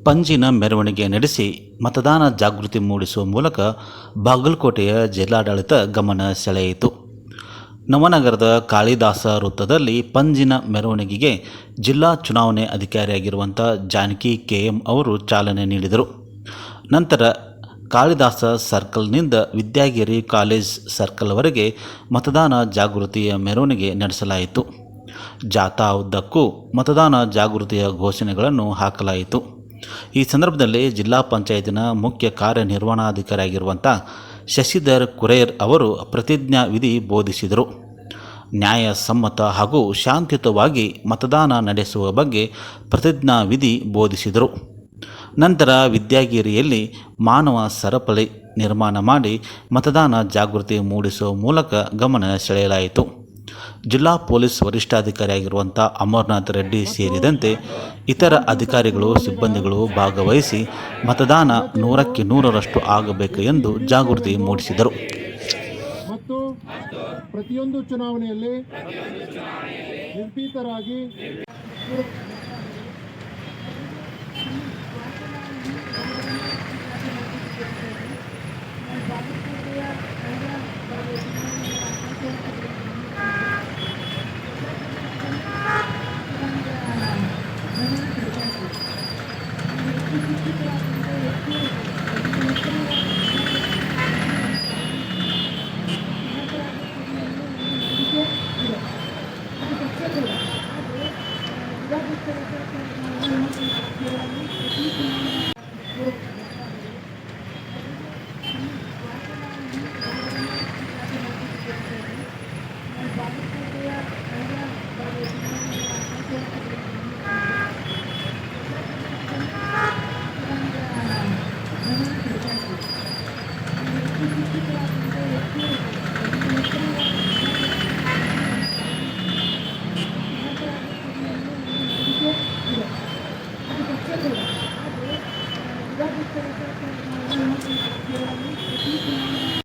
ಪಂಜಿನ ಮೆರವಣಿಗೆ ನಡೆಸಿ ಮತದಾನ ಜಾಗೃತಿ ಮೂಡಿಸುವ ಮೂಲಕ ಬಾಗಲಕೋಟೆಯ ಜಿಲ್ಲಾಡಳಿತ ಗಮನ ಸೆಳೆಯಿತು. ನವನಗರದ ಕಾಳಿದಾಸ ವೃತ್ತದಲ್ಲಿ ಪಂಜಿನ ಮೆರವಣಿಗೆಗೆ ಜಿಲ್ಲಾ ಚುನಾವಣೆ ಅಧಿಕಾರಿಯಾಗಿರುವಂಥ ಜಾನಕಿ KM ಅವರು ಚಾಲನೆ ನೀಡಿದರು. ನಂತರ ಕಾಳಿದಾಸ ಸರ್ಕಲ್ನಿಂದ ವಿದ್ಯಾಗಿರಿ ಕಾಲೇಜ್ ಸರ್ಕಲ್ವರೆಗೆ ಮತದಾನ ಜಾಗೃತಿಯ ಮೆರವಣಿಗೆ ನಡೆಸಲಾಯಿತು. ಜಾಥಾ ಉದ್ದಕ್ಕೂ ಮತದಾನ ಜಾಗೃತಿಯ ಘೋಷಣೆಗಳನ್ನು ಹಾಕಲಾಯಿತು. ಈ ಸಂದರ್ಭದಲ್ಲಿ ಜಿಲ್ಲಾ ಪಂಚಾಯತಿನ ಮುಖ್ಯ ಕಾರ್ಯನಿರ್ವಹಣಾಧಿಕಾರಿಯಾಗಿರುವಂಥ ಶಶಿಧರ್ ಕುರೇರ್ ಅವರು ಪ್ರತಿಜ್ಞಾ ವಿಧಿ ಬೋಧಿಸಿದರು. ನ್ಯಾಯಸಮ್ಮತ ಹಾಗೂ ಶಾಂತಿಯುತವಾಗಿ ಮತದಾನ ನಡೆಸುವ ಬಗ್ಗೆ ಪ್ರತಿಜ್ಞಾ ವಿಧಿ ಬೋಧಿಸಿದರು. ನಂತರ ವಿದ್ಯಾಗಿರಿಯಲ್ಲಿ ಮಾನವ ಸರಪಳಿ ನಿರ್ಮಾಣ ಮಾಡಿ ಮತದಾನ ಜಾಗೃತಿ ಮೂಡಿಸುವ ಮೂಲಕ ಗಮನ ಸೆಳೆಯಲಾಯಿತು. ಜಿಲ್ಲಾ ಪೊಲೀಸ್ ವರಿಷ್ಠಾಧಿಕಾರಿಯಾಗಿರುವಂಥ ಅಮರನಾಥ್ ರೆಡ್ಡಿ ಸೇರಿದಂತೆ ಇತರ ಅಧಿಕಾರಿಗಳು ಸಿಬ್ಬಂದಿಗಳು ಭಾಗವಹಿಸಿ ಮತದಾನ 100ಕ್ಕೆ 100ರಷ್ಟು ಆಗಬೇಕು ಎಂದು ಜಾಗೃತಿ ಮೂಡಿಸಿದರು. ಮತ್ತು ಪ್ರತಿಯೊಂದು ಚುನಾವಣೆಯಲ್ಲಿ ನಿರ್ಭೀತರಾಗಿ